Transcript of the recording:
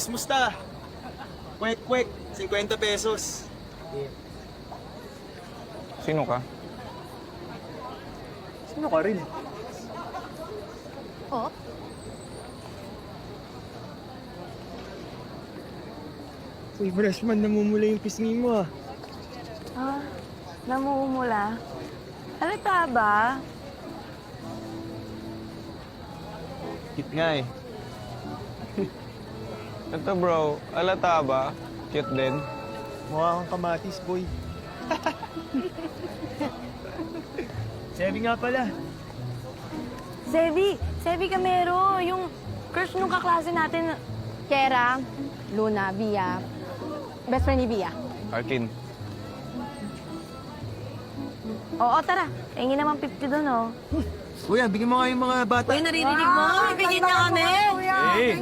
kamatis, musta? Kwek, 50 pesos. Sino ka? Sino ka rin? Oh? Uy, freshman, namumula yung pisngi mo ah. Ah, namumula. Halata ba? Cute nga eh. Ito bro, alata ba? Cute din. Mukha kang kamatis, boy. Sebi nga pala. Sebi Camero, yung crush nung kaklase natin. Kera, Luna, Bia. Best friend ni Bia. Arkin. Oo, tara. Tingin naman 50 doon, oh. Kuya, bigyan mo nga yung mga bata. Uy, naririnig mo? Ibigin niya kami. Eh,